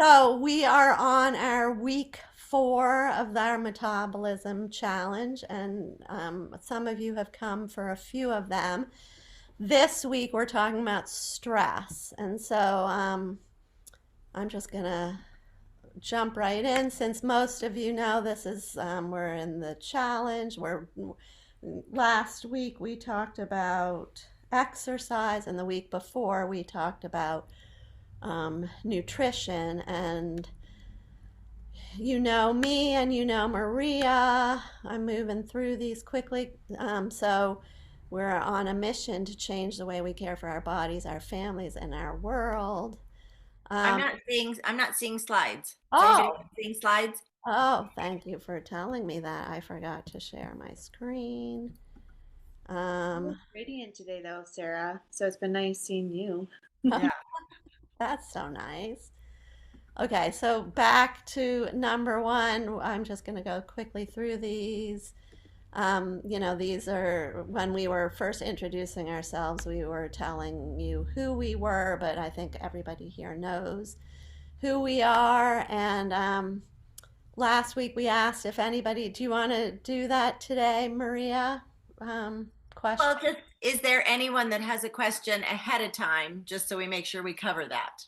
So we are on our week 4 of our metabolism challenge, and some of you have come for a few of them. This week we're talking about stress, and so I'm just gonna jump right in. Since most of you know this is we're in the challenge. We're last week we talked about exercise, and the week before we talked about nutrition. And you know me and you know Maria. I'm moving through these quickly. So we're on a mission to change the way we care for our bodies, our families, and our world. Um, I'm not seeing slides. Is anybody oh, seeing slides? thank you for telling me that. I forgot to share my screen. You Um, look radiant today, though, Sarah. So it's been nice seeing you. Yeah. that's so nice. Okay, so back to number one. I'm just going to go quickly through these. These are when we were first introducing ourselves, we were telling you who we were, but I think everybody here knows who we are. And last week we asked if anybody, do you want to do that today, Maria? Well, Question. just is there anyone that has a question ahead of time, just so we make sure we cover that?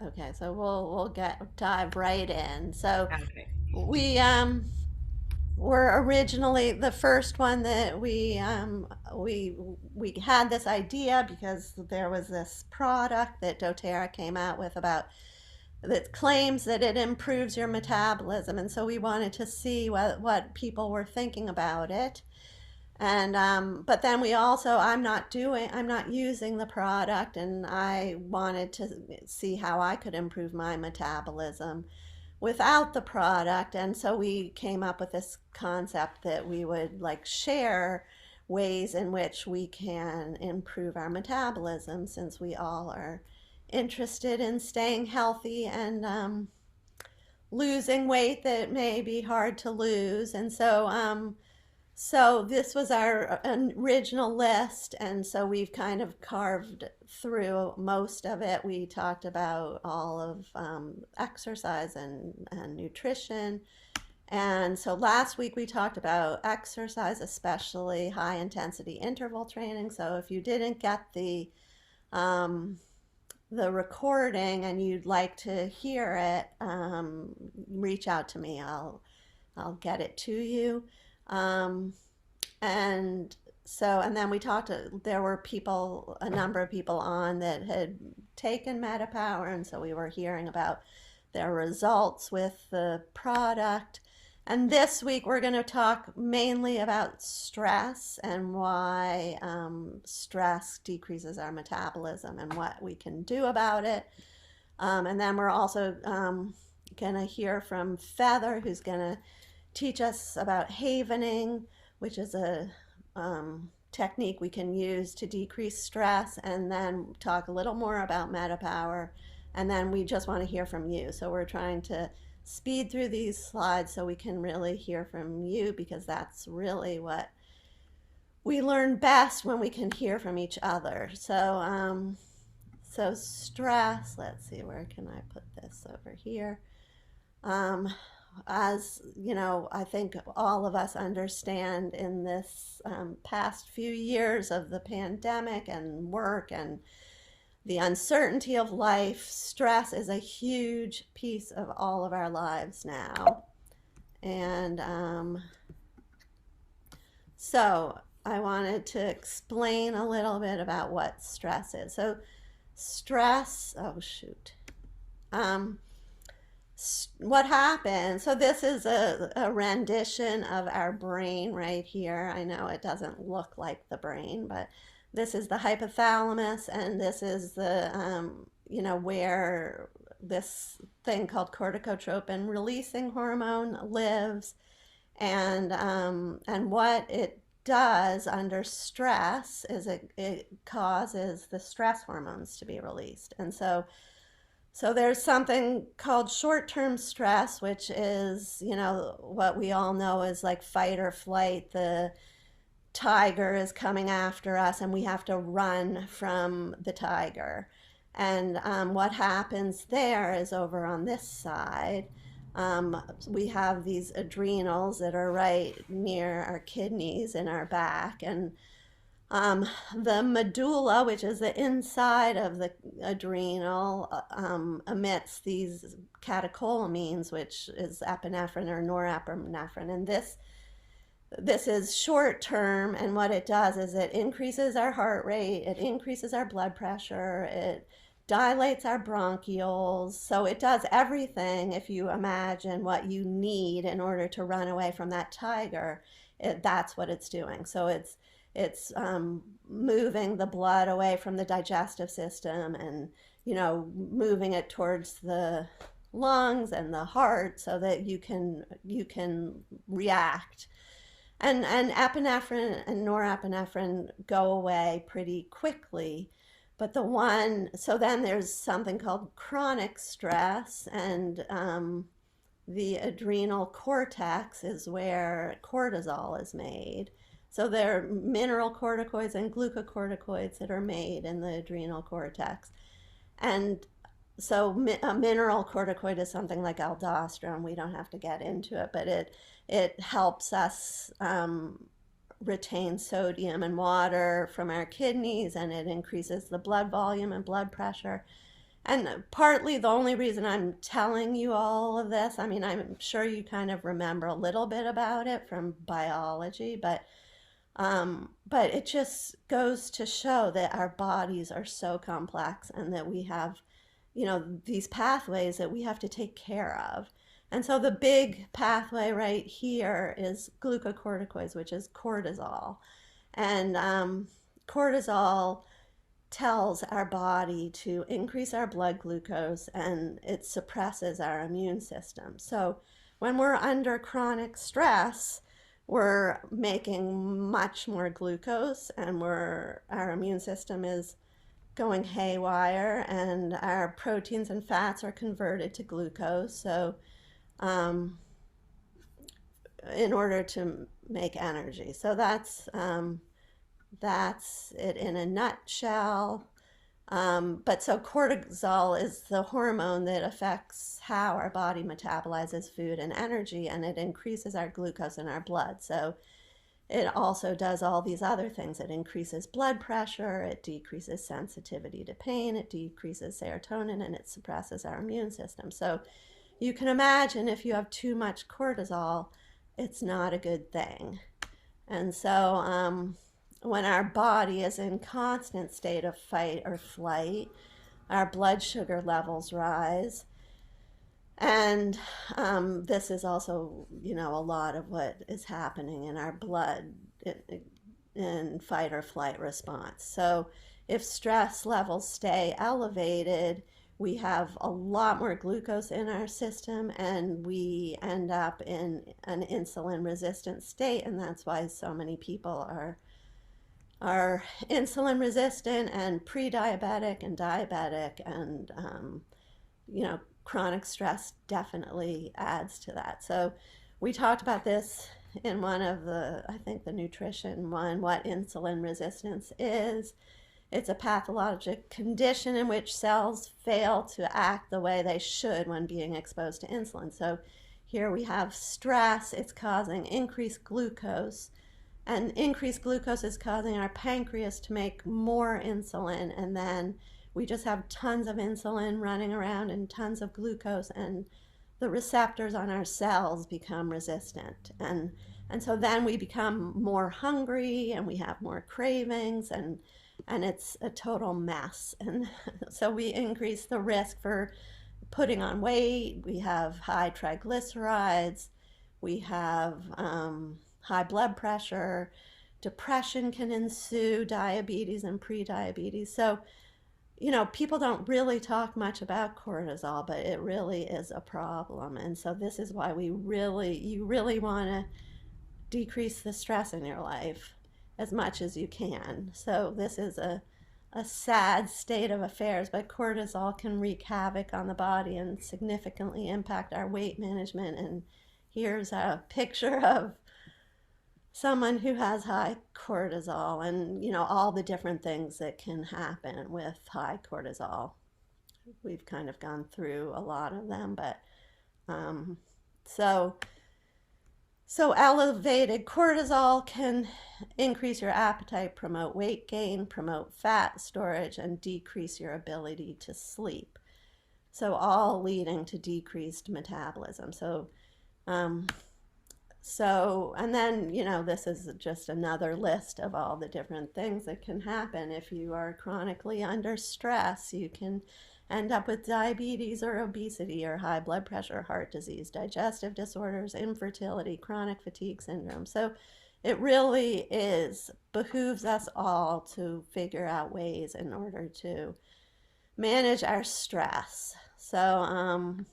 Okay, so we'll get dive right in. So Okay. we were originally the first one that we had this idea because there was this product that doTERRA came out with about that claims that it improves your metabolism, and so we wanted to see what people were thinking about it. And but then we also I'm not using the product, and I wanted to see how I could improve my metabolism without the product. And so we came up with this concept that we would like share ways in which we can improve our metabolism, since we all are interested in staying healthy and losing weight that may be hard to lose. And so this was our original list, and so we've kind of carved through most of it. We talked about all of exercise and nutrition. And so last week we talked about exercise, especially high intensity interval training. So if you didn't get um, the recording and you'd like to hear it, reach out to me. I'll get it to you. Um, and and then we talked there were people, a number of people on that had taken metapwr, and so we were hearing about their results with the product. And this week we're going to talk mainly about stress and why stress decreases our metabolism and what we can do about it. And then we're also going to hear from Feather, who's going to teach us about havening, which is a technique we can use to decrease stress, and then talk a little more about metapwr. And then we just want to hear from you. So we're trying to speed through these slides so we can really hear from you, because that's really what we learn best, when we can hear from each other. So stress, let's see, where can I put this over here? Um, as you know, I think all of us understand in this past few years of the pandemic and work and the uncertainty of life, stress is a huge piece of all of our lives now. And so I wanted to explain a little bit about what stress is. So, stress, oh shoot. Um, what happened? So this is a rendition of our brain right here. I know it doesn't look like the brain, but this is the hypothalamus, and this is the where this thing called corticotropin releasing hormone lives. And what it does under stress is it causes the stress hormones to be released. And so there's something called short-term stress, which is, what we all know is like fight or flight. The tiger is coming after us and we have to run from the tiger. And what happens there is over on this side, we have these adrenals that are right near our kidneys in our back. And the medulla, which is the inside of the adrenal, emits these catecholamines, which is epinephrine or norepinephrine. And this is short term, and what it does is it increases our heart rate, it increases our blood pressure, it dilates our bronchioles. So it does everything, if you imagine what you need in order to run away from that tiger, that's what it's doing. So it's moving the blood away from the digestive system, and moving it towards the lungs and the heart so that you can react. And epinephrine and norepinephrine go away pretty quickly. But so then there's something called chronic stress, and the adrenal cortex is where cortisol is made. So there are mineral corticoids and glucocorticoids that are made in the adrenal cortex. And so a mineral corticoid is something like aldosterone. We don't have to get into it, but it helps us retain sodium and water from our kidneys, and it increases the blood volume and blood pressure. And partly the only reason I'm telling you all of this, I mean, I'm sure you kind of remember a little bit about it from biology, but it just goes to show that our bodies are so complex, and that we have, these pathways that we have to take care of. And so the big pathway right here is glucocorticoids, which is cortisol. And cortisol tells our body to increase our blood glucose, and it suppresses our immune system. So when we're under chronic stress, we're making much more glucose, and our immune system is going haywire, and our proteins and fats are converted to glucose. So in order to make energy. So that's it in a nutshell. But so cortisol is the hormone that affects how our body metabolizes food and energy, and it increases our glucose in our blood. So it also does all these other things. It increases blood pressure, it decreases sensitivity to pain, it decreases serotonin, and it suppresses our immune system. So you can imagine if you have too much cortisol, it's not a good thing. And so when our body is in constant state of fight or flight, our blood sugar levels rise. And this is also, a lot of what is happening in our blood in fight or flight response. So if stress levels stay elevated, we have a lot more glucose in our system, and we end up in an insulin resistant state. And that's why so many people are insulin resistant and pre-diabetic and diabetic, and chronic stress definitely adds to that. So we talked about this in one of I think the nutrition one, what insulin resistance is. It's a pathologic condition in which cells fail to act the way they should when being exposed to insulin. So here we have stress, it's causing increased glucose, and increased glucose is causing our pancreas to make more insulin, and then we just have tons of insulin running around and tons of glucose, and the receptors on our cells become resistant. And so then we become more hungry, and we have more cravings, and it's a total mess. And so we increase the risk for putting on weight. We have high triglycerides, we have high blood pressure, depression can ensue, diabetes and pre-diabetes. So people don't really talk much about cortisol, but it really is a problem. And so this is why you really want to decrease the stress in your life as much as you can. So this is a sad state of affairs, but cortisol can wreak havoc on the body and significantly impact our weight management. And here's a picture of someone who has high cortisol, and all the different things that can happen with high cortisol. we've kind of gone through a lot of them, but um, so so elevated cortisol can increase your appetite, promote weight gain, promote fat storage, and decrease your ability to sleep. So all leading to decreased metabolism. Um, and then, this is just another list of all the different things that can happen. If you are chronically under stress, you can end up with diabetes or obesity or high blood pressure, heart disease, digestive disorders, infertility, chronic fatigue syndrome. So it really behooves us all to figure out ways in order to manage our stress. So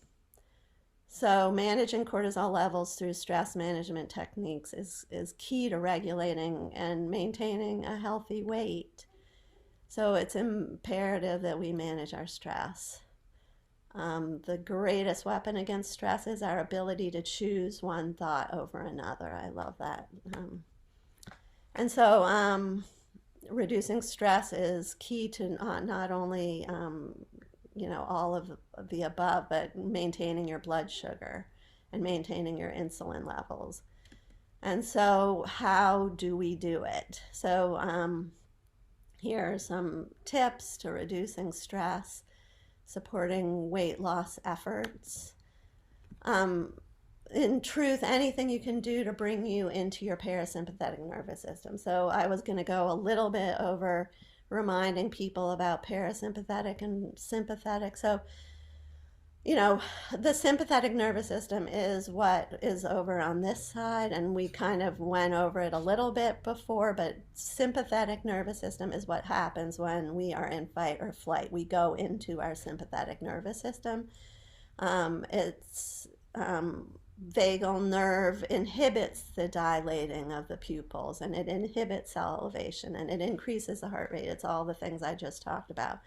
managing cortisol levels through stress management techniques is key to regulating and maintaining a healthy weight. So it's imperative that we manage our stress. The greatest weapon against stress is our ability to choose one thought over another. I love that. And so reducing stress is key to not only all of the above, but maintaining your blood sugar and maintaining your insulin levels. And so how do we do it? So here are some tips to reducing stress, supporting weight loss efforts. In truth, anything you can do to bring you into your parasympathetic nervous system. So I was going to go a little bit over reminding people about parasympathetic and sympathetic. So, the sympathetic nervous system is what is over on this side, and we kind of went over it a little bit before, but sympathetic nervous system is what happens when we are in fight or flight. We go into our sympathetic nervous system. It's vagal nerve inhibits the dilating of the pupils, and it inhibits salivation, and it increases the heart rate. It's all the things I just talked about.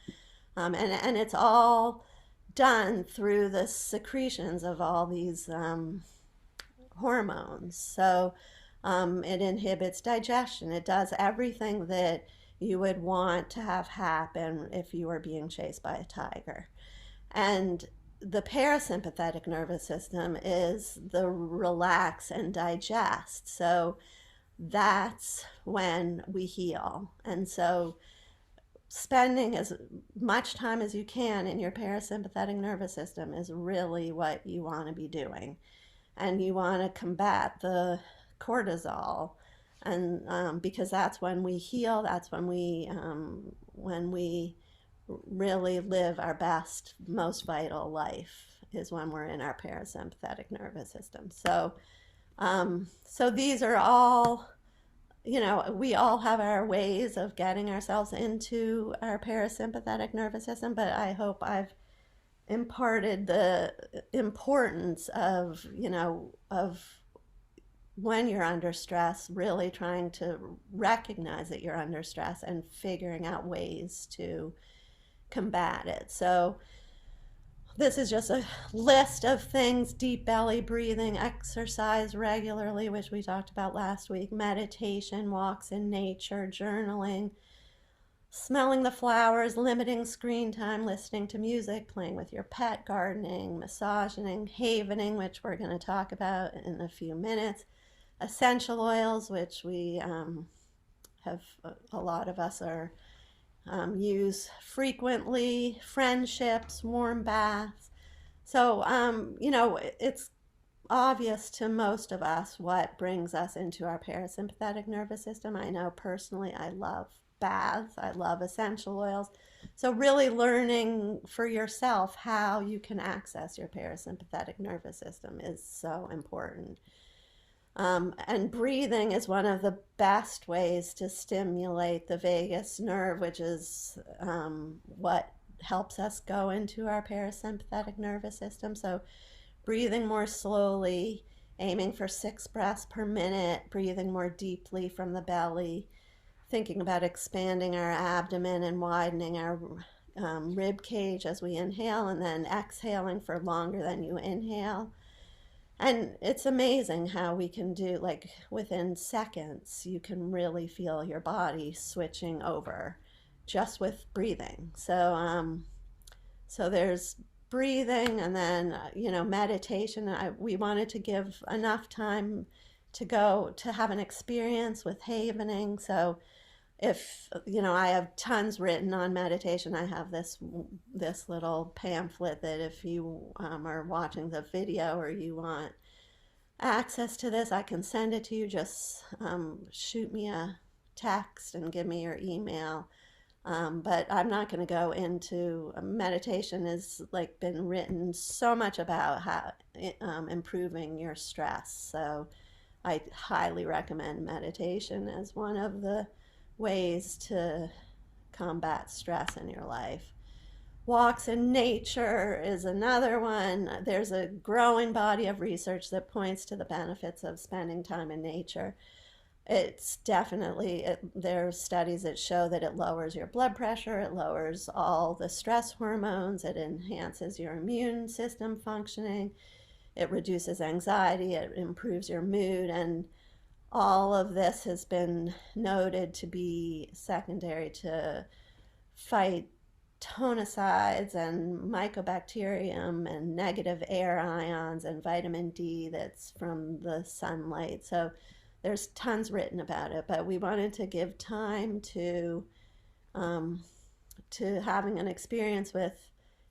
And it's all done through the secretions of all these hormones. So it inhibits digestion. It does everything that you would want to have happen if you were being chased by a tiger. And the parasympathetic nervous system is the relax and digest. So that's when we heal. And so spending as much time as you can in your parasympathetic nervous system is really what you want to be doing. And you want to combat the cortisol, and because that's when we heal, that's when we really live our best, most vital life, is when we're in our parasympathetic nervous system. So these are all, we all have our ways of getting ourselves into our parasympathetic nervous system, but I hope I've imparted the importance of, of when you're under stress, really trying to recognize that you're under stress and figuring out ways to combat it. So this is just a list of things: deep belly breathing, exercise regularly, which we talked about last week, meditation, walks in nature, journaling, smelling the flowers, limiting screen time, listening to music, playing with your pet, gardening, massaging, havening, which we're going to talk about in a few minutes, essential oils, which we have, a lot of us are use frequently, friendships, warm baths. So, it's obvious to most of us what brings us into our parasympathetic nervous system. I know personally I love baths, I love essential oils. So really learning for yourself how you can access your parasympathetic nervous system is so important. And breathing is one of the best ways to stimulate the vagus nerve, which is what helps us go into our parasympathetic nervous system. So breathing more slowly, aiming for 6 breaths per minute, breathing more deeply from the belly, thinking about expanding our abdomen and widening our rib cage as we inhale, and then exhaling for longer than you inhale. And it's amazing how we can do, like, within seconds, you can really feel your body switching over just with breathing. So So there's breathing, and then meditation. We wanted to give enough time to go to have an experience with havening. So if I have tons written on meditation. I have this little pamphlet that if you are watching the video or you want access to this, I can send it to you. Just shoot me a text and give me your email. But I'm not going to go into meditation. Has like been written so much about how improving your stress. So I highly recommend meditation as one of the ways to combat stress in your life. Walks in nature is another one. There's a growing body of research that points to the benefits of spending time in nature. It's definitely, there are studies that show that it lowers your blood pressure, it lowers all the stress hormones, it enhances your immune system functioning, it reduces anxiety, it improves your mood, and all of this has been noted to be secondary to fight tonicides and mycobacterium and negative air ions and vitamin D that's from the sunlight. So there's tons written about it, but we wanted to give time um, to having an experience with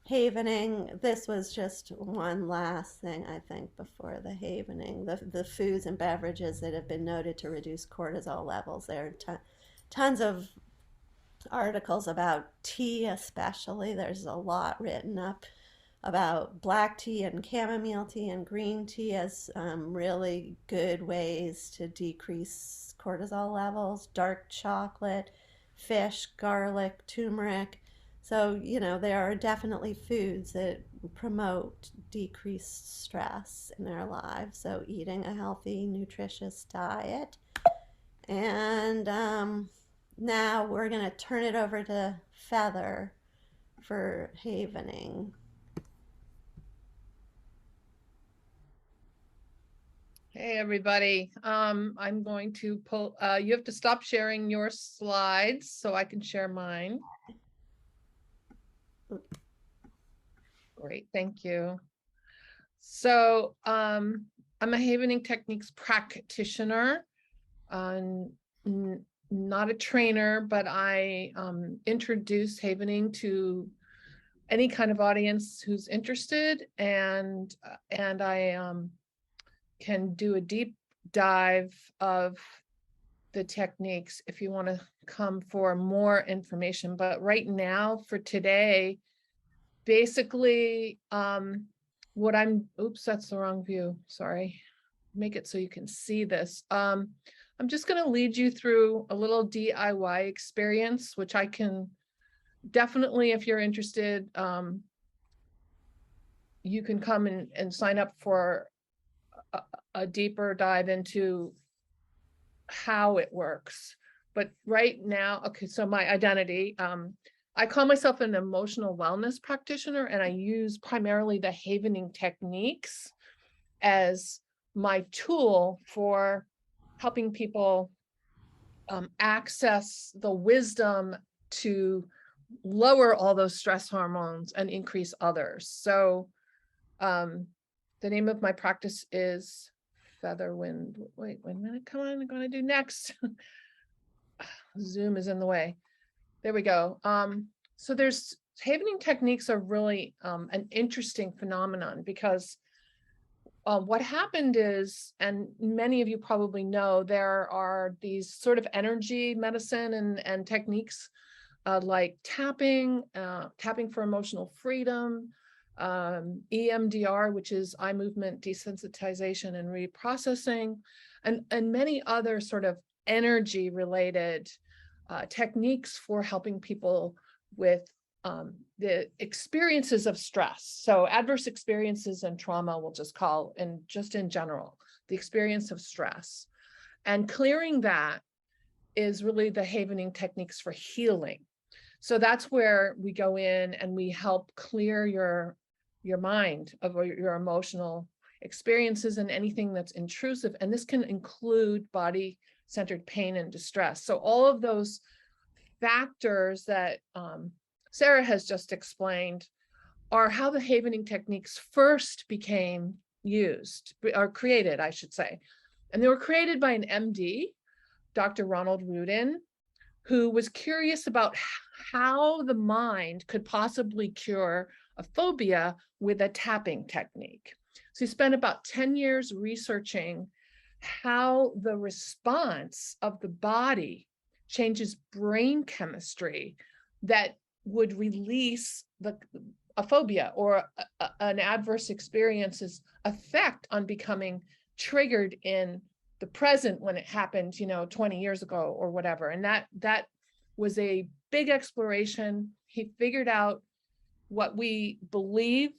havening. This was just one last thing, I think, before the havening. The foods and beverages that have been noted to reduce cortisol levels. There are tons of articles about tea, especially. There's a lot written up about black tea and chamomile tea and green tea as really good ways to decrease cortisol levels. Dark chocolate, fish, garlic, turmeric. So, there are definitely foods that promote decreased stress in our lives. So, eating a healthy, nutritious diet. And now we're going to turn it over to Feather for havening. Hey, everybody. I'm going to pull, you have to stop sharing your slides so I can share mine. Great, thank you. So I'm a havening techniques practitioner, not a trainer, but I introduce havening to any kind of audience who's interested, and I can do a deep dive of the techniques if you want to come for more information. But right now, for today, basically, what oops, that's the wrong view. Sorry. Make it so you can see this. I'm just going to lead you through a little DIY experience, which I can definitely, if you're interested, you can come and sign up for a deeper dive into how it works. But right now, okay, so my identity, I call myself an emotional wellness practitioner, and I use primarily the havening techniques as my tool for helping people access the wisdom to lower all those stress hormones and increase others. So the name of my practice is Featherwind. Wait a minute, come on, I'm gonna do next. Zoom is in the way. There we go. So there's havening techniques are really an interesting phenomenon, because what happened is, and many of you probably know, there are these sort of energy medicine and techniques like tapping for emotional freedom, EMDR, which is eye movement desensitization and reprocessing, and many other sort of energy related techniques for helping people with the experiences of stress. So adverse experiences and trauma, we'll just call, and just in general, the experience of stress. And clearing that is really the havening techniques for healing. So that's where we go in and we help clear your mind of your emotional experiences and anything that's intrusive. And this can include body-centered pain and distress. So all of those factors that Sarah has just explained are how the havening techniques first became used, or created, I should say. And they were created by an MD, Dr. Ronald Rudin, who was curious about how the mind could possibly cure a phobia with a tapping technique. So he spent about 10 years researching how the response of the body changes brain chemistry that would release a phobia or an adverse experience's effect on becoming triggered in the present when it happened, 20 years ago or whatever. And that was a big exploration. He figured out what we believe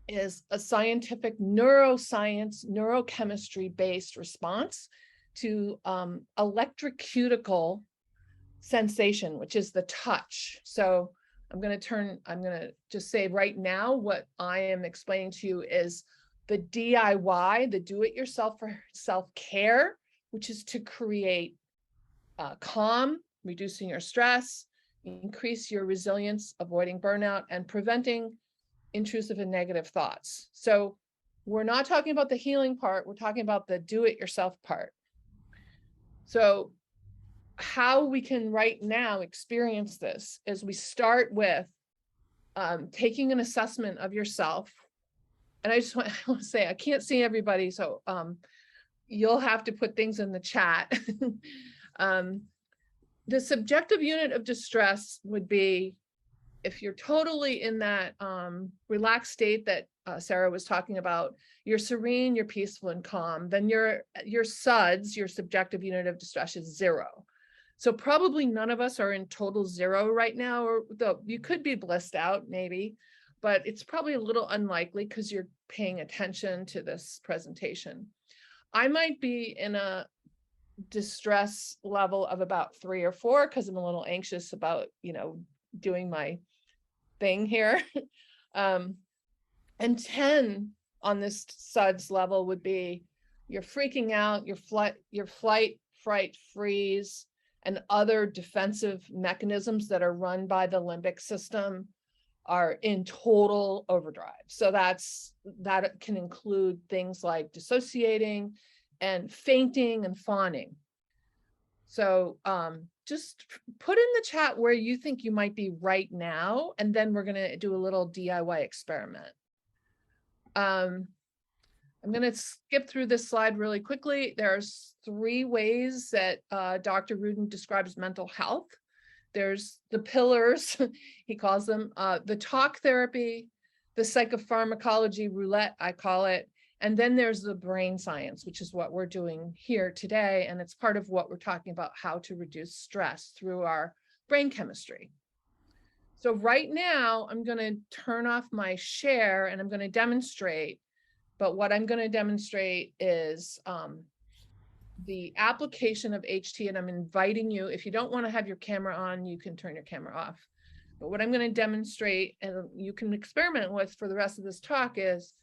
is a scientific neuroscience, neurochemistry based response to electrocutical sensation, which is the touch. So I'm going to just say right now, what I am explaining to you is the DIY, the do-it-yourself for self-care, which is to create calm, reducing your stress, increase your resilience, avoiding burnout, and preventing intrusive and negative thoughts. So we're not talking about the healing part, we're talking about the do-it-yourself part. So how we can right now experience this is we start with taking an assessment of yourself. And I just want to say, I can't see everybody, so you'll have to put things in the chat. The subjective unit of distress would be, if you're totally in that relaxed state that Sarah was talking about, you're serene, you're peaceful and calm, then your SUDS, your subjective unit of distress, is 0. So probably none of us are in total 0 right now, or though you could be blissed out maybe, but it's probably a little unlikely because you're paying attention to this presentation. I might be in a distress level of about 3 or 4 because I'm a little anxious about, doing my thing here. And 10 on this SUDS level would be you're freaking out, your flight, fright, freeze, and other defensive mechanisms that are run by the limbic system are in total overdrive. So that can include things like dissociating and fainting and fawning. So just put in the chat where you think you might be right now, and then we're going to do a little DIY experiment. I'm going to skip through this slide really quickly. There's 3 ways that Dr. Rudin describes mental health. There's the pillars, he calls them, the talk therapy, the psychopharmacology roulette, I call it, and then there's the brain science, which is what we're doing here today. And it's part of what we're talking about, how to reduce stress through our brain chemistry. So right now, I'm going to turn off my share and I'm going to demonstrate. But what I'm going to demonstrate is the application of HT, and I'm inviting you, if you don't want to have your camera on, you can turn your camera off. But what I'm going to demonstrate, and you can experiment with for the rest of this talk, is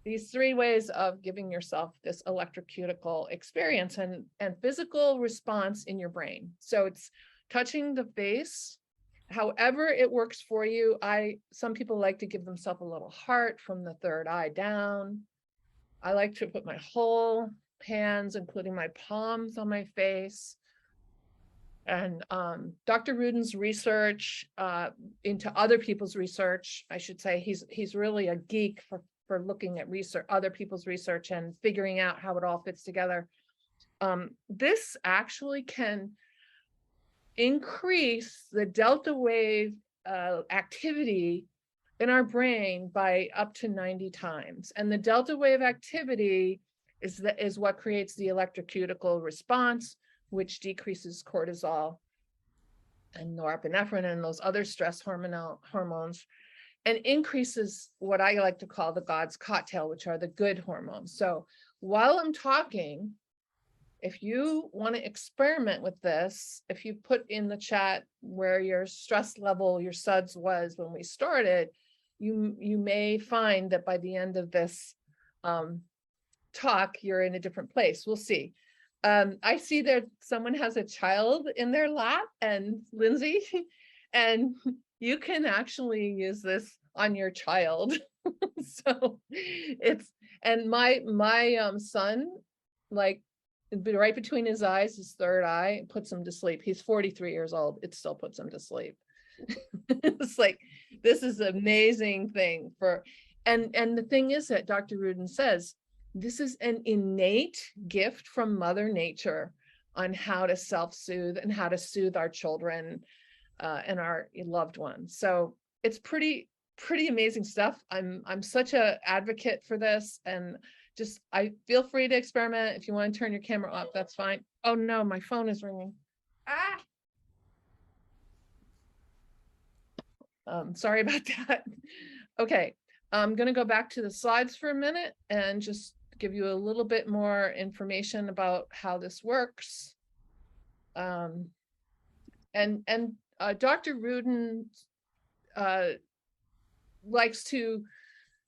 these 3 ways of giving yourself this electrocutical experience and physical response in your brain. So it's touching the face, however it works for you. Some people like to give themselves a little heart from the 3rd eye down. I like to put my whole hands, including my palms, on my face. And Dr. Rudin's research into other people's research, I should say, he's really a geek for looking at research, other people's research, and figuring out how it all fits together. This actually can increase the delta wave activity in our brain by up to 90 times. And the delta wave activity is what creates the electrocutical response, which decreases cortisol and norepinephrine and those other stress hormones, and increases what I like to call the God's cocktail, which are the good hormones. So while I'm talking, if you want to experiment with this, if you put in the chat where your stress level, your SUDS was when we started, you may find that by the end of this talk, you're in a different place. We'll see. I see that someone has a child in their lap, and Lindsay, and you can actually use this on your child. So and my son, like right between his eyes, his third eye, puts him to sleep. He's 43 years old. It still puts him to sleep. It's like, this is an amazing thing and the thing is that Dr. Rudin says, this is an innate gift from Mother Nature on how to self-soothe and how to soothe our children and our loved ones. So it's pretty amazing stuff. I'm such a advocate for this, and just I feel free to experiment. If you want to turn your camera off, that's fine. Oh no, my phone is ringing. Sorry about that. Okay, I'm going to go back to the slides for a minute and just give you a little bit more information about how this works. And Dr. Rudin likes to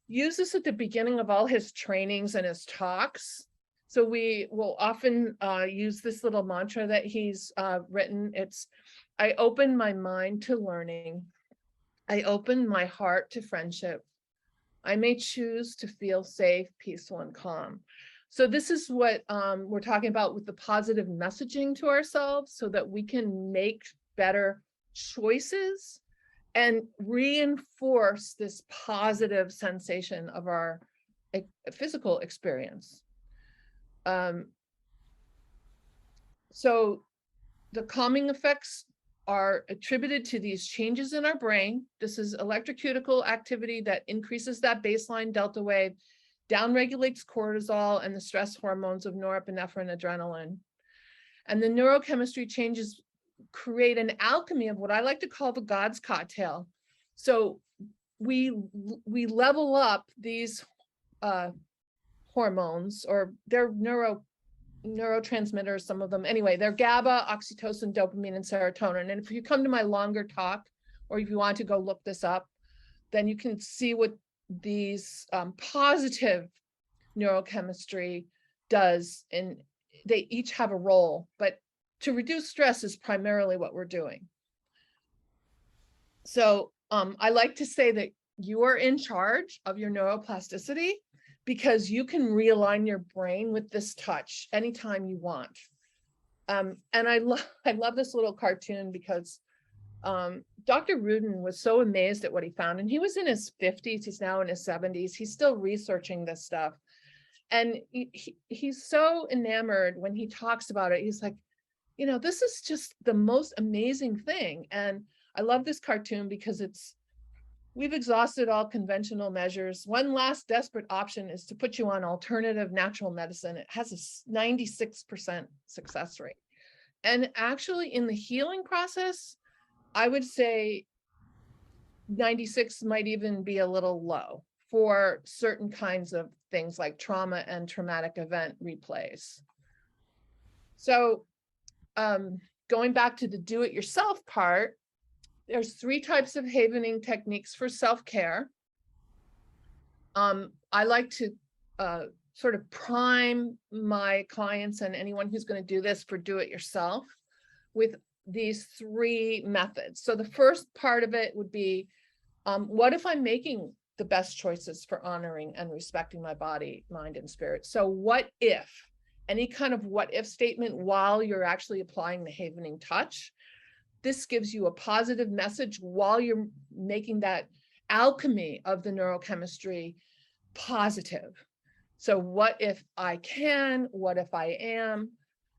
use this at the beginning of all his trainings and his talks. So we will often use this little mantra that he's written. It's, I open my mind to learning. I open my heart to friendship. I may choose to feel safe, peaceful, and calm. So this is what we're talking about with the positive messaging to ourselves, so that we can make better choices and reinforce this positive sensation of our physical experience. So the calming effects are attributed to these changes in our brain. This is electrochemical activity that increases that baseline delta wave, downregulates cortisol and the stress hormones of norepinephrine, adrenaline. And the neurochemistry changes create an alchemy of what I like to call the God's cocktail. So we level up these hormones, or they're neurotransmitters, some of them. Anyway, they're GABA, oxytocin, dopamine, and serotonin. And if you come to my longer talk, or if you want to go look this up, then you can see what these positive neurochemistry does. And they each have a role, but to reduce stress is primarily what we're doing. So I like to say that you are in charge of your neuroplasticity, because you can realign your brain with this touch anytime you want. And I love this little cartoon because Dr. Rudin was so amazed at what he found, and he was in his 50s, he's now in his 70s, he's still researching this stuff. And he's so enamored when he talks about it. He's like, you know, this is just the most amazing thing. And I love this cartoon because we've exhausted all conventional measures. One last desperate option is to put you on alternative natural medicine. It has a 96% success rate. And actually in the healing process, I would say 96 might even be a little low for certain kinds of things like trauma and traumatic event replays. So going back to the do-it-yourself part, there's 3 types of havening techniques for self-care. I like to sort of prime my clients and anyone who's going to do this for do-it-yourself with these 3 methods. So the first part of it would be, what if I'm making the best choices for honoring and respecting my body, mind, and spirit? So what if, any kind of what if statement while you're actually applying the havening touch, this gives you a positive message while you're making that alchemy of the neurochemistry positive. So what if I can, what if I am?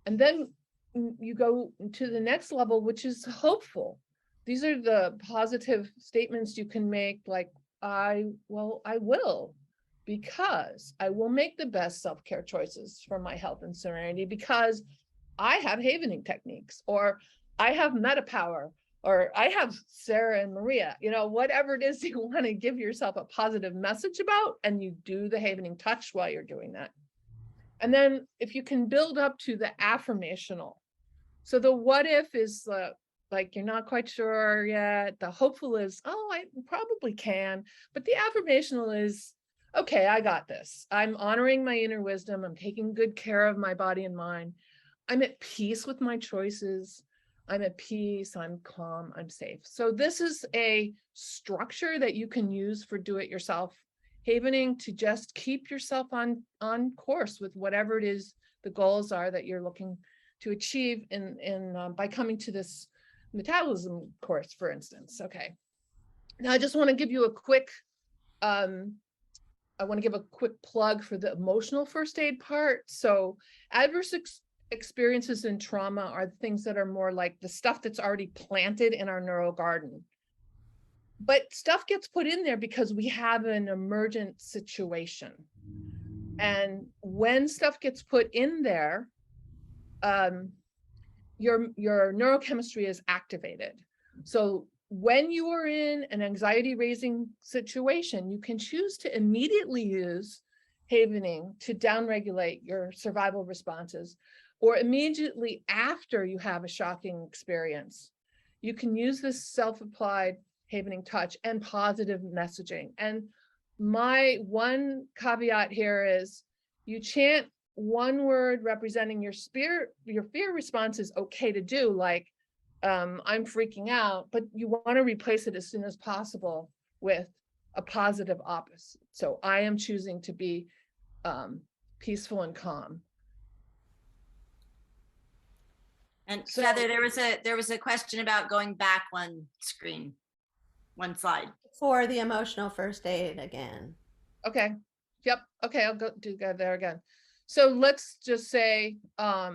And then you go to the next level, which is hopeful. These are the positive statements you can make, like, I will, because I will make the best self-care choices for my health and serenity, because I have havening techniques, or I have metapwr, or I have Sarah and Maria, you know, whatever it is you want to give yourself a positive message about, and you do the havening touch while you're doing that. And then if you can build up to the affirmational. So the what if is like you're not quite sure yet. The hopeful is, oh, I probably can. But the affirmational is, okay, I got this. I'm honoring my inner wisdom. I'm taking good care of my body and mind. I'm at peace with my choices. I'm at peace, I'm calm, I'm safe. So this is a structure that you can use for do-it-yourself havening to just keep yourself on course with whatever it is the goals are that you're looking to achieve by coming to this metabolism course, for instance. Okay. Now I just want to give you a quick I want to give a quick plug for the emotional first aid part. So adverse experiences and trauma are the things that are more like the stuff that's already planted in our neural garden. But stuff gets put in there because we have an emergent situation. And when stuff gets put in there, your neurochemistry is activated. So when you are in an anxiety raising situation, you can choose to immediately use havening to downregulate your survival responses, or immediately after you have a shocking experience. You can use this self-applied havening touch and positive messaging. And my one caveat here is you chant one word representing your fear response is okay to do, like I'm freaking out, but you want to replace it as soon as possible with a positive opposite. So I am choosing to be peaceful and calm. And So- Heather, there was a question about going back one slide. For the emotional first aid again. Okay. Yep. Okay, I'll go there again. So let's just say I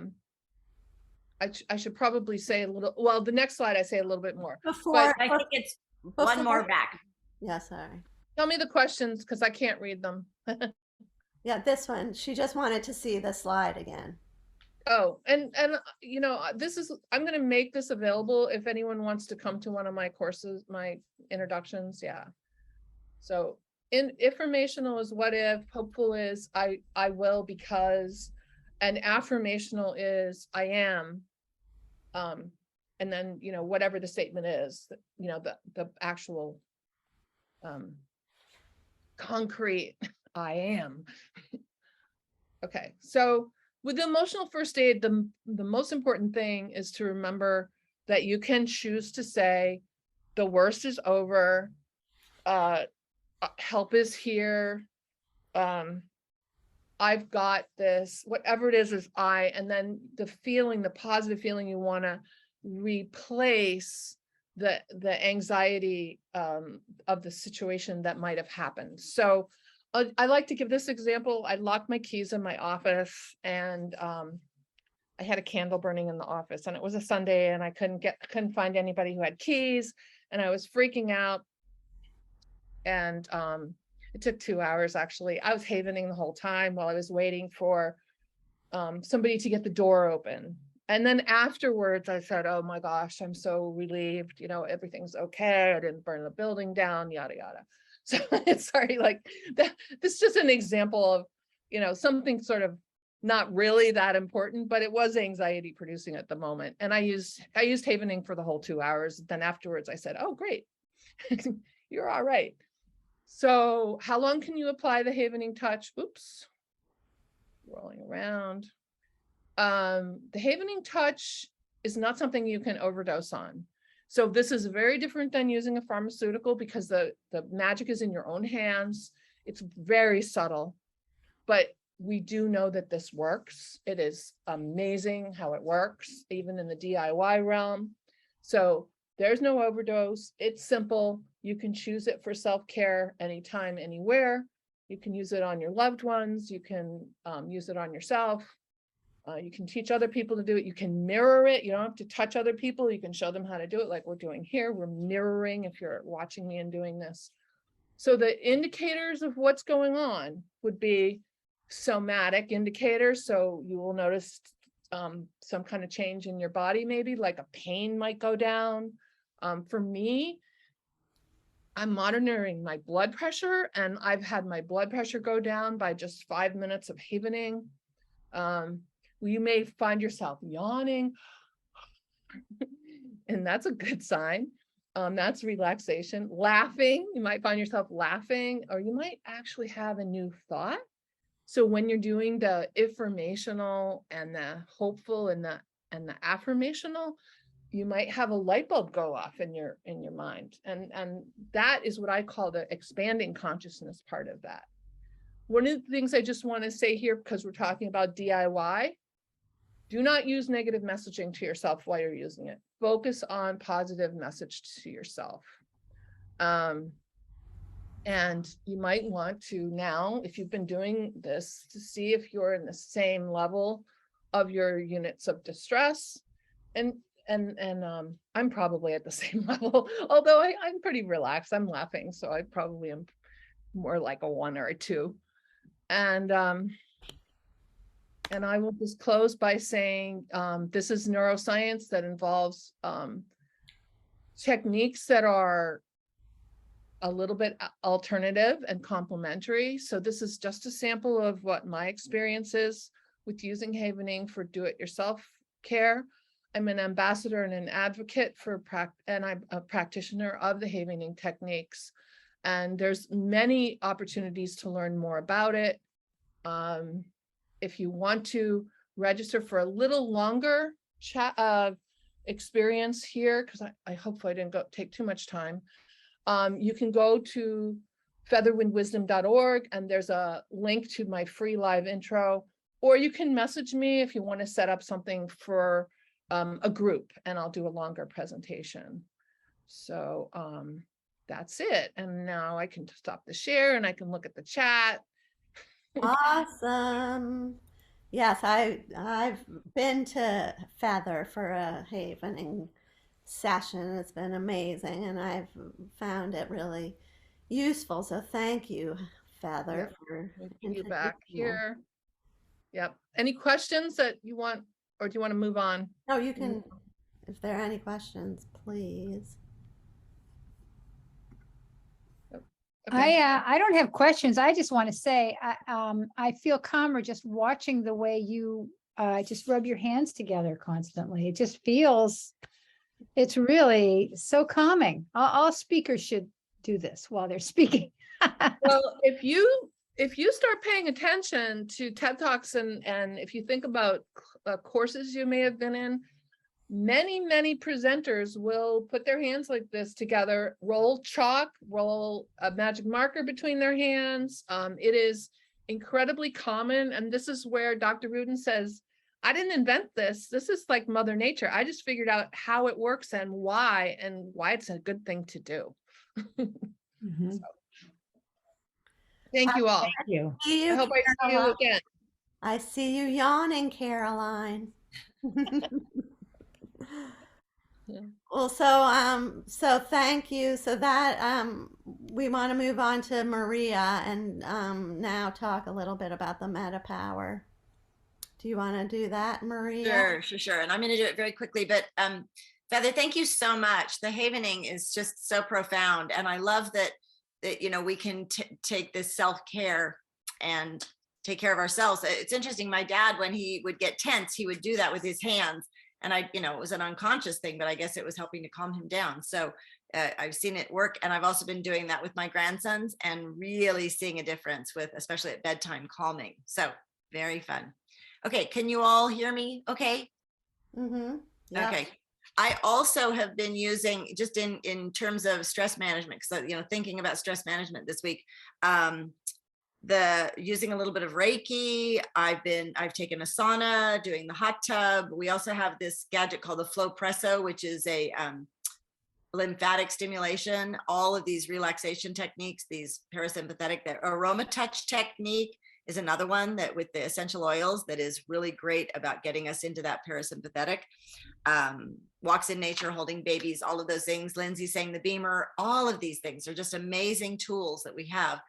should probably say a little, well, the next slide I say a little bit more. Before, I think it's one more back. Yeah, sorry. Tell me the questions because I can't read them. Yeah, this one. She just wanted to see the slide again. Oh, and you know, I'm going to make this available if anyone wants to come to one of my courses, my introductions. Yeah. So informational is what if, hopeful is I will because, and affirmational is I am. And then, you know, whatever the statement is, you know, the actual concrete I am. Okay, so with the emotional first aid, the most important thing is to remember that you can choose to say, the worst is over, help is here, I've got this, whatever it is and then the positive feeling you want to replace the anxiety of the situation that might have happened. So I like to give this example. I locked my keys in my office and I had a candle burning in the office and it was a Sunday and I couldn't find anybody who had keys and I was freaking out. And it took 2 hours actually. I was havening the whole time while I was waiting for somebody to get the door open. And then afterwards I said, oh my gosh, I'm so relieved, you know, everything's okay. I didn't burn the building down, yada, yada. So sorry, like that, this is just an example of, you know, something sort of not really that important, but it was anxiety producing at the moment. And I used havening for the whole 2 hours. Then afterwards I said, oh, great, you're all right. So how long can you apply the havening touch? Oops, rolling around. The havening touch is not something you can overdose on. So this is very different than using a pharmaceutical because the magic is in your own hands. It's very subtle, but we do know that this works. It is amazing how it works, even in the DIY realm. So there's no overdose. It's simple. You can choose it for self-care anytime, anywhere. You can use it on your loved ones. You can use it on yourself. You can teach other people to do it. You can mirror it. You don't have to touch other people. You can show them how to do it like we're doing here. We're mirroring if you're watching me and doing this. So the indicators of what's going on would be somatic indicators. So you will notice some kind of change in your body, maybe like a pain might go down. For me, I'm monitoring my blood pressure and I've had my blood pressure go down by just 5 minutes of havening. You may find yourself yawning and that's a good sign. That's relaxation. Laughing, you might find yourself laughing, or you might actually have a new thought. So when you're doing the informational and the hopeful and the affirmational, you might have a light bulb go off in your mind. And that is what I call the expanding consciousness part of that. One of the things I just want to say here, because we're talking about DIY, do not use negative messaging to yourself while you're using it. Focus on positive message to yourself. And you might want to now, if you've been doing this, to see if you're in the same level of your units of distress. And I'm probably at the same level, although I'm pretty relaxed. I'm laughing, so I probably am more like a 1 or a 2. And I will just close by saying this is neuroscience that involves techniques that are a little bit alternative and complementary. So this is just a sample of what my experience is with using havening for do-it-yourself care. I'm an ambassador and an advocate for and I'm a practitioner of the havening techniques. And there's many opportunities to learn more about it. If you want to register for a little longer experience here, because I hopefully I didn't take too much time, you can go to featherwindwisdom.org and there's a link to my free live intro, or you can message me if you want to set up something for a group and I'll do a longer presentation. So that's it. And now I can stop the share and I can look at the chat. Awesome. Yes, I've been to Feather for a havening session. It's been amazing, and I've found it really useful. So thank you, Feather, for You back introducing us. here. Yep. Any questions that you want, or do you want to move on? No, you can. If there are any questions, please. Okay. I don't have questions. I just want to say I feel calmer just watching the way you just rub your hands together constantly. It just feels, it's really so calming. All speakers should do this while they're speaking. Well, if you start paying attention to TED Talks and if you think about courses you may have been in, many presenters will put their hands like this together, roll chalk, roll a magic marker between their hands. It is incredibly common. And this is where Dr. Rudin says, I didn't invent this. This is like Mother Nature. I just figured out how it works and why it's a good thing to do. Mhm. So, thank you all. Thank you. See you, I hope I see you Caroline. again. I see you yawning, Caroline. Well, so thank you. So that we want to move on to Maria and now talk a little bit about the metapwr. Do you want to do that, Maria? Sure. And I'm going to do it very quickly, but Feather, thank you so much. The havening is just so profound, and I love that we can take this self-care and take care of ourselves. It's interesting. My dad, when he would get tense, he would do that with his hands. And it was an unconscious thing, but I guess it was helping to calm him down. So I've seen it work. And I've also been doing that with my grandsons and really seeing a difference with, especially at bedtime, calming. So very fun. Okay. Can you all hear me? Okay. Mm-hmm. Yep. Okay. I also have been using, just in terms of stress management, because thinking about stress management this week, using a little bit of Reiki. I've taken a sauna, doing the hot tub. We also have this gadget called the Flowpresso, which is a lymphatic stimulation. All of these relaxation techniques, these parasympathetic, the aroma touch technique is another one that with the essential oils that is really great about getting us into that parasympathetic. Walks in nature, holding babies, all of those things. Lindsay saying the beamer, all of these things are just amazing tools that we have.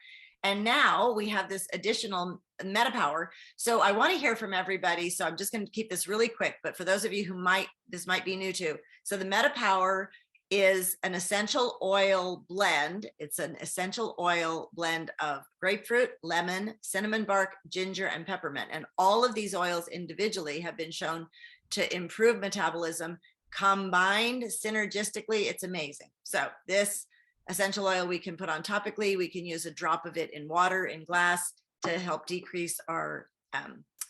And now we have this additional metapwr. So I want to hear from everybody. So I'm just going to keep this really quick, but for those of you who this might be new to. So the metapwr is an essential oil blend. It's an essential oil blend of grapefruit, lemon, cinnamon bark, ginger, and peppermint. And all of these oils individually have been shown to improve metabolism. Combined synergistically, it's amazing. So this essential oil we can put on topically. We can use a drop of it in water, in glass, to help decrease our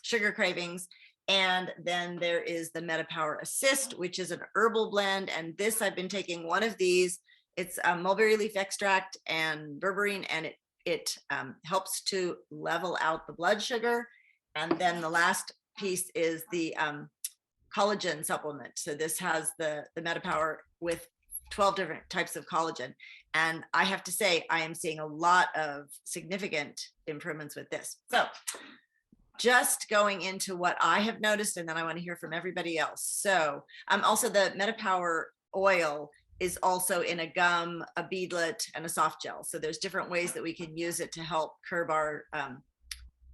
sugar cravings. And then there is the metapwr assist, which is an herbal blend, and this I've been taking one of these. It's mulberry leaf extract and berberine, and it helps to level out the blood sugar. And then the last piece is the collagen supplement. So this has the metapwr with 12 different types of collagen. And I have to say, I am seeing a lot of significant improvements with this. So just going into what I have noticed, and then I want to hear from everybody else. So also the metapwr oil is also in a gum, a beadlet, and a soft gel. So there's different ways that we can use it to help curb our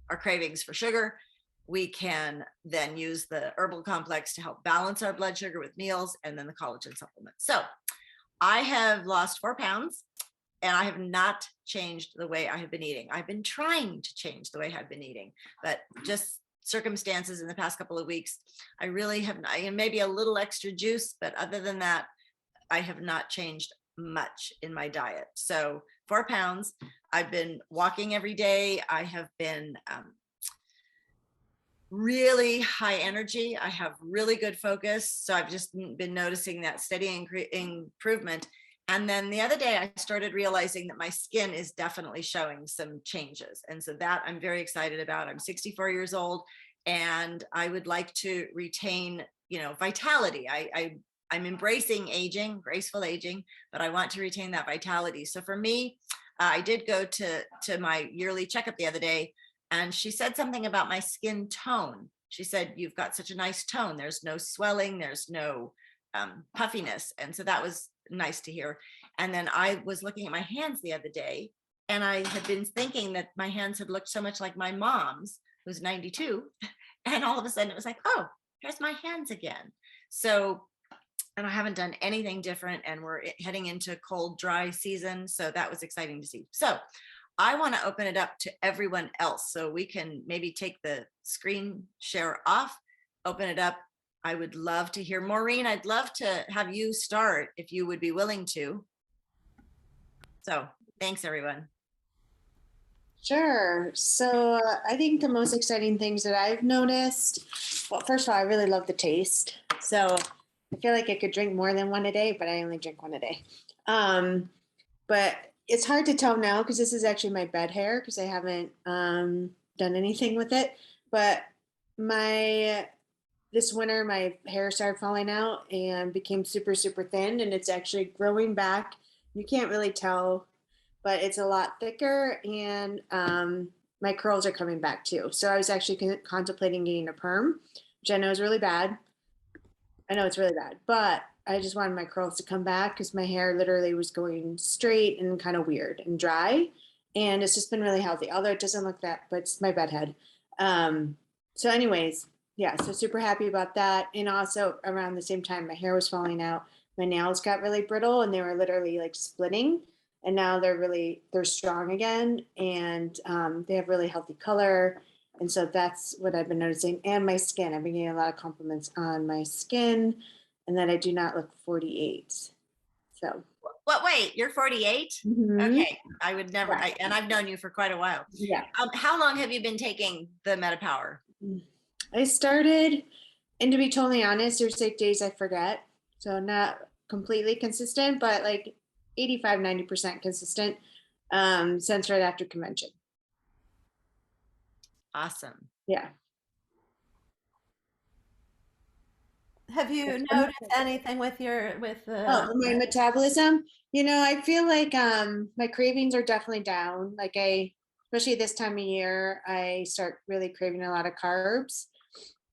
cravings for sugar. We can then use the herbal complex to help balance our blood sugar with meals, and then the collagen supplement. So I have lost 4 pounds, and I have not changed the way I have been eating. I've been trying to change the way I've been eating, but just circumstances in the past couple of weeks, I really have not, maybe a little extra juice, but other than that, I have not changed much in my diet. So 4 pounds, I've been walking every day. I have been really high energy. I have really good focus. So I've just been noticing that steady improvement. And then the other day I started realizing that my skin is definitely showing some changes. And so that I'm very excited about. I'm 64 years old and I would like to retain, vitality. I'm embracing aging, graceful aging, but I want to retain that vitality. So for me, I did go to my yearly checkup the other day, and she said something about my skin tone. She said, "You've got such a nice tone. There's no swelling, there's no puffiness." And so that was nice to hear. And then I was looking at my hands the other day, and I had been thinking that my hands had looked so much like my mom's, who's 92. And all of a sudden it was like, oh, here's my hands again. So, and I haven't done anything different, and we're heading into cold, dry season. So that was exciting to see. So I want to open it up to everyone else. So we can maybe take the screen share off, open it up. I would love to hear. Maureen, I'd love to have you start if you would be willing to. So thanks, everyone. Sure. So I think the most exciting things that I've noticed, well, first of all, I really love the taste. So I feel like I could drink more than one a day, but I only drink one a day. But it's hard to tell now because this is actually my bed hair because I haven't done anything with it. But this winter, my hair started falling out and became super, super thin, and it's actually growing back. You can't really tell, but it's a lot thicker, and my curls are coming back too. So I was actually contemplating getting a perm, which I know is really bad. I know it's really bad, but I just wanted my curls to come back because my hair literally was going straight and kind of weird and dry. And it's just been really healthy, although it doesn't look that, but it's my bed head. So anyways, yeah, so super happy about that. And also around the same time, my hair was falling out. My nails got really brittle and they were literally like splitting. And now they're strong again. And they have really healthy color. And so that's what I've been noticing. And my skin, I've been getting a lot of compliments on my skin and that I do not look 48. So. What, wait, you're 48? Mm-hmm. Okay, I would never, Yeah. and I've known you for quite a while. Yeah. How long have you been taking the metapwr? I started, and to be totally honest, there's like days I forget. So not completely consistent, but like 85, 90% consistent since right after convention. Awesome. Yeah. Have you noticed anything with my metabolism? I feel like my cravings are definitely down. Like especially this time of year, I start really craving a lot of carbs.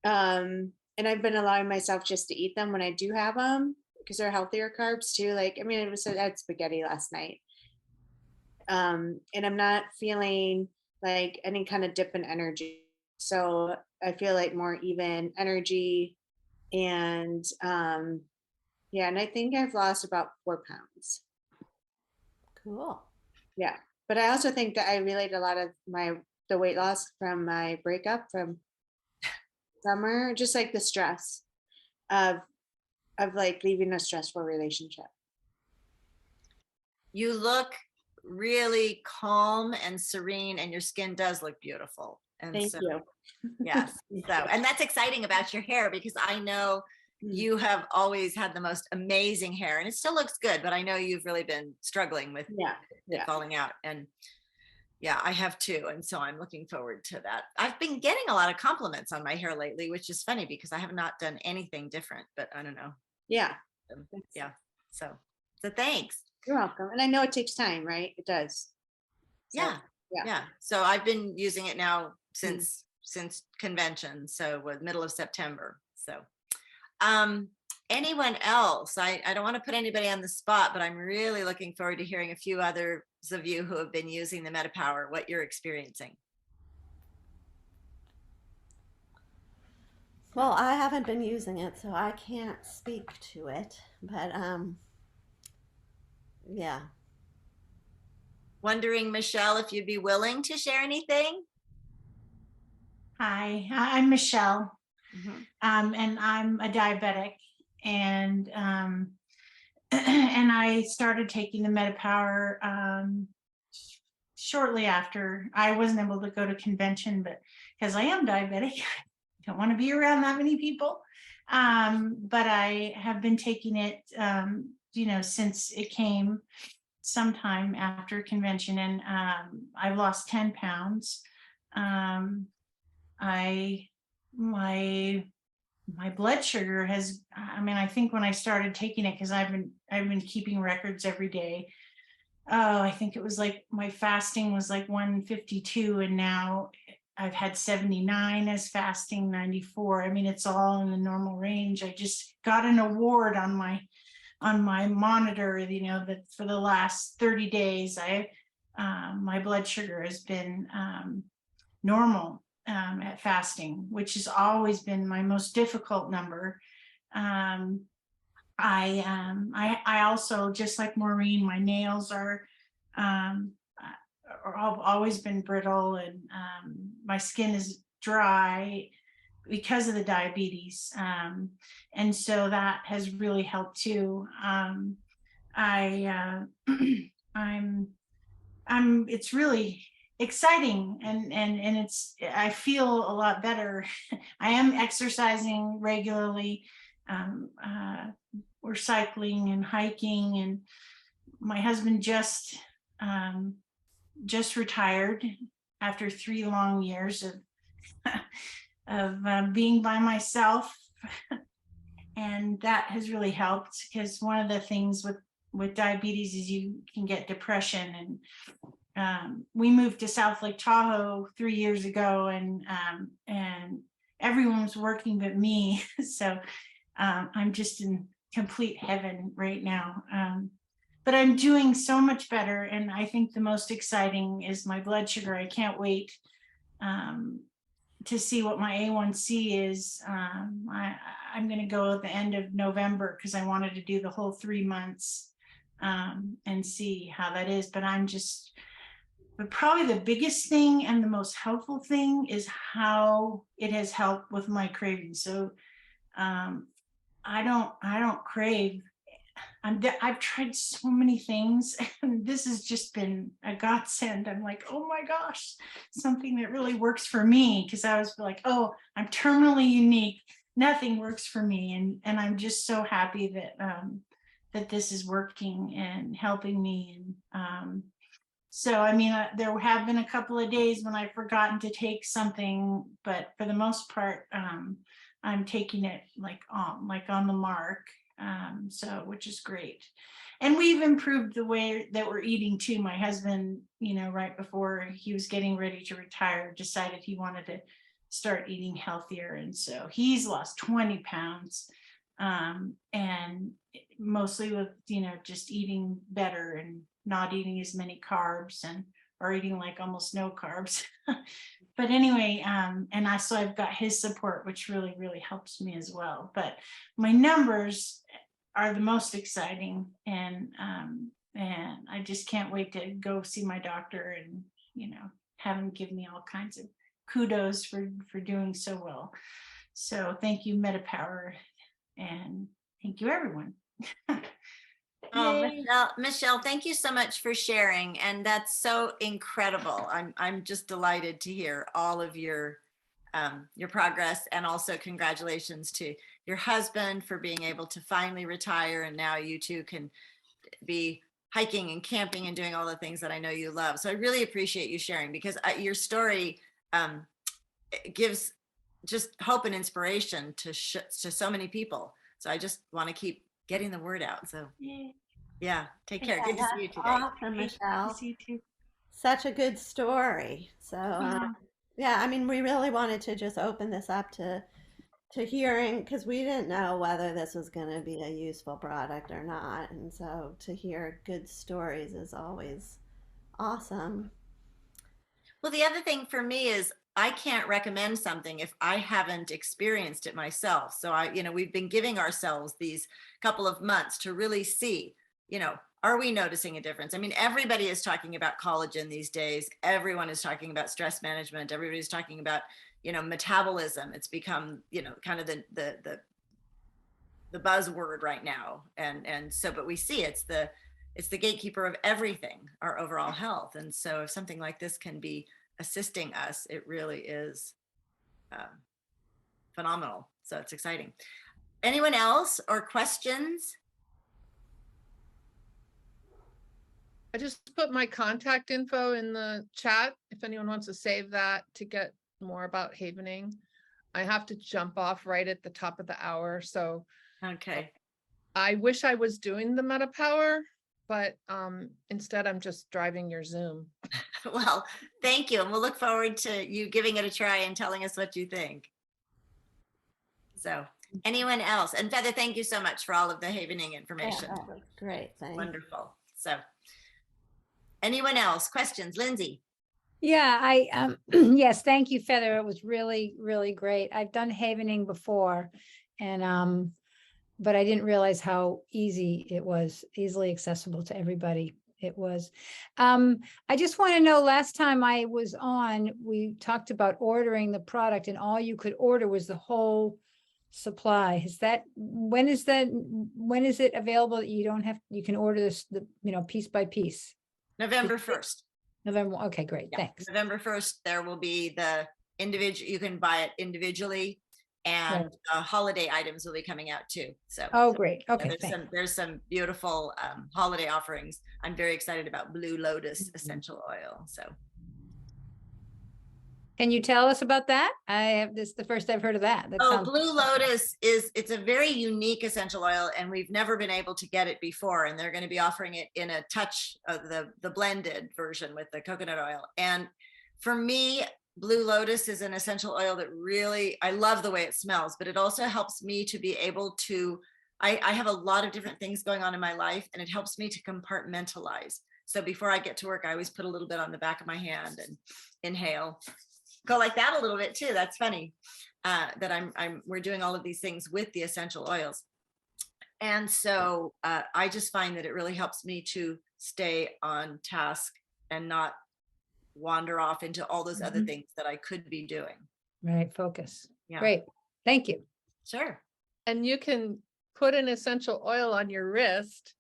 And I've been allowing myself just to eat them when I do have them because they're healthier carbs too. Like, I mean, I had spaghetti last night. And I'm not feeling like any kind of dip in energy. So I feel like more even energy. And yeah, and I think I've lost about 4 pounds. Cool. Yeah. But I also think that I relate a lot of the weight loss from my breakup from summer, just like the stress of like leaving a stressful relationship. You look really calm and serene, and your skin does look beautiful. And Thank so, you. yes. Thank So, you. and that's exciting about your hair because I know you have always had the most amazing hair and it still looks good, but I know you've really been struggling with Yeah, it yeah. falling out. And yeah, I have too. And so I'm looking forward to that. I've been getting a lot of compliments on my hair lately, which is funny because I have not done anything different, but I don't know. Yeah. Yeah. So thanks. You're welcome. And I know it takes time, right? It does. So, Yeah. yeah. Yeah. So I've been using it now Mm. since convention. So was middle of September. So um anyone else? I don't want to put anybody on the spot, but I'm really looking forward to hearing a few others of you who have been using the MetaPower, what you're experiencing. Well, I haven't been using it, so I can't speak to it. But yeah. Wondering, Michelle, if you'd be willing to share anything? Hi, I'm Michelle, Mhm. and I'm a diabetic, and and I started taking the MetaPower shortly after. I wasn't able to go to convention, but because I am diabetic, I don't want to be around that many people. But I have been taking it, since it came sometime after convention, and I've lost 10 pounds. Um, I my my blood sugar has, I mean, I think when I started taking it, because I've been keeping records every day. Oh, I think it was like my fasting was like 152, and now I've had 79 as fasting, 94. I mean, it's all in the normal range. I just got an award on my monitor, that for the last 30 days, my blood sugar has been normal at fasting, which has always been my most difficult number. I also, just like Maureen, my nails have always been brittle, and my skin is dry because of the diabetes, and so that has really helped too. I I'm it's really exciting, and I feel a lot better. I am exercising regularly. We're cycling and hiking, and my husband just retired after 3 long years of being by myself, and that has really helped, because one of the things with diabetes is you can get depression. And we moved to South Lake Tahoe 3 years ago, and everyone was working but me. So I'm just in complete heaven right now. But I'm doing so much better, and I think the most exciting is my blood sugar. I can't wait to see what my A1C is. I'm going to go at the end of November, because I wanted to do the whole 3 months and see how that is. But probably the biggest thing and the most helpful thing is how it has helped with my cravings. So I don't crave. I've tried so many things, and this has just been a godsend. I'm like, oh my gosh, something that really works for me, because I was like, oh, I'm terminally unique. Nothing works for me, and I'm just so happy that this is working and helping me. And so, I mean, there have been a couple of days when I've forgotten to take something, but for the most part, I'm taking it like on the mark. So, which is great. And we've improved the way that we're eating too. My husband, right before he was getting ready to retire, decided he wanted to start eating healthier. And so he's lost 20 pounds, and mostly with, just eating better and not eating as many carbs, or eating like almost no carbs. But anyway, so I've got his support, which really, really helps me as well. But my numbers are the most exciting, and I just can't wait to go see my doctor and have him give me all kinds of kudos for doing so well. So thank you, MetaPower, and thank you, everyone. Oh, Yay. Michelle, thank you so much for sharing. And that's so incredible. I'm just delighted to hear all of your progress, and also congratulations to your husband for being able to finally retire. And now you two can be hiking and camping and doing all the things that I know you love. So I really appreciate you sharing, because your story gives just hope and inspiration to so many people. So I just want to keep getting the word out. So yeah, take care. Good to see you That's today. awesome, Michelle. You too. Such a good story. So, Yeah. yeah, I mean, we really wanted to just open this up to hearing, because we didn't know whether this was going to be a useful product or not. And so to hear good stories is always awesome. Well, the other thing for me is I can't recommend something if I haven't experienced it myself. So we've been giving ourselves these couple of months to really see, are we noticing a difference? I mean, everybody is talking about collagen these days. Everyone is talking about stress management. Everybody's talking about, metabolism. It's become, kind of the buzzword right now. And so, but we see it's the gatekeeper of everything, our overall health. And so if something like this can be assisting us, it really is phenomenal. So it's exciting. Anyone else or questions? I just put my contact info in the chat if anyone wants to save that to get more about havening. I have to jump off right at the top of the hour. So Okay. I wish I was doing the metapwr, but instead I'm just driving your Zoom. Well, thank you. And we'll look forward to you giving it a try and telling us what you think. So anyone else? And Feather, thank you so much for all of the havening information. Yeah, that was great. Thanks. Wonderful. So anyone else? Questions? Lindsay? Yeah, yes, thank you, Feather. It was really, really great. I've done havening before, and but I didn't realize how easy it was, easily accessible to everybody. It was. I just want to know, last time I was on, we talked about ordering the product, and all you could order was the whole supply. When is it available that you don't have, you can order this, piece by piece? November 1st. November. Okay, great. Yeah. Thanks. November 1st, there will be the individual, you can buy it individually, and holiday items will be coming out too. So Oh, great. Okay, there's some beautiful holiday offerings. I'm very excited about Blue Lotus essential oil. So can you tell us about that? This is the first I've heard of that. Blue Lotus it's a very unique essential oil, and we've never been able to get it before. And they're going to be offering it in a touch of the blended version with the coconut oil. And for me, Blue Lotus is an essential oil that really, I love the way it smells, but it also helps me to be able to, I have a lot of different things going on in my life, and it helps me to compartmentalize. So before I get to work, I always put a little bit on the back of my hand and inhale. Go like that a little bit too. That's funny that we're doing all of these things with the essential oils. And so I just find that it really helps me to stay on task and not wander off into all those other things that I could be doing. Right. Focus. Yeah. Great. Thank you. Sure. And you can put an essential oil on your wrist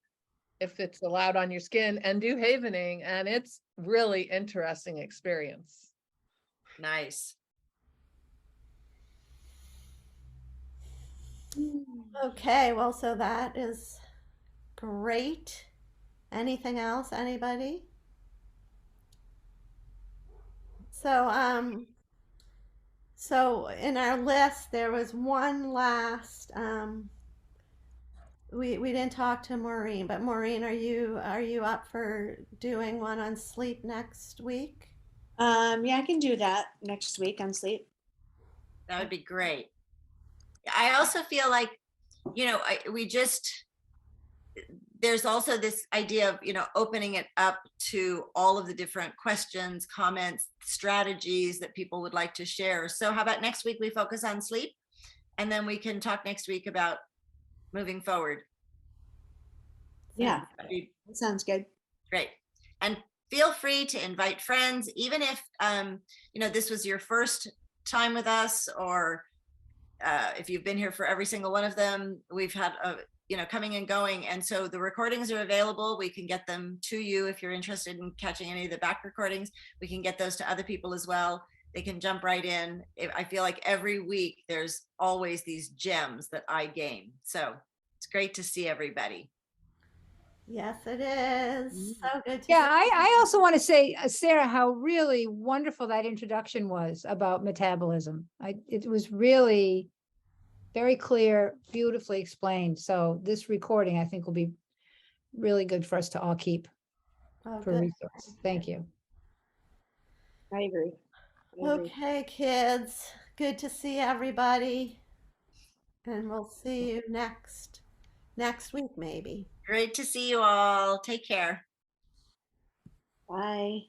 if it's allowed on your skin and do havening. And it's really interesting experience. Nice. Okay, well, so that is great. Anything else, anybody? So in our list there was one last we didn't talk to Maureen, but Maureen, are you up for doing one on sleep next week? Yeah, I can do that next week on sleep. That would be great. I also feel like, there's also this idea of, opening it up to all of the different questions, comments, strategies that people would like to share. So how about next week we focus on sleep, and then we can talk next week about moving forward. Yeah, that sounds good. Great. And feel free to invite friends, even if, this was your first time with us, or if you've been here for every single one of them. We've had coming and going. And so the recordings are available. We can get them to you if you're interested in catching any of the back recordings. We can get those to other people as well. They can jump right in. I feel like every week there's always these gems that I gain. So it's great to see everybody. Yes, it is. So good to Yeah, see. I also want to say, Sarah, how really wonderful that introduction was about metabolism. It was really very clear, beautifully explained. So this recording, I think, will be really good for us to all keep Oh, for good. resource. Thank you. I agree. I agree. Okay, kids. Good to see everybody. And we'll see you next week, maybe. Great to see you all. Take care. Bye.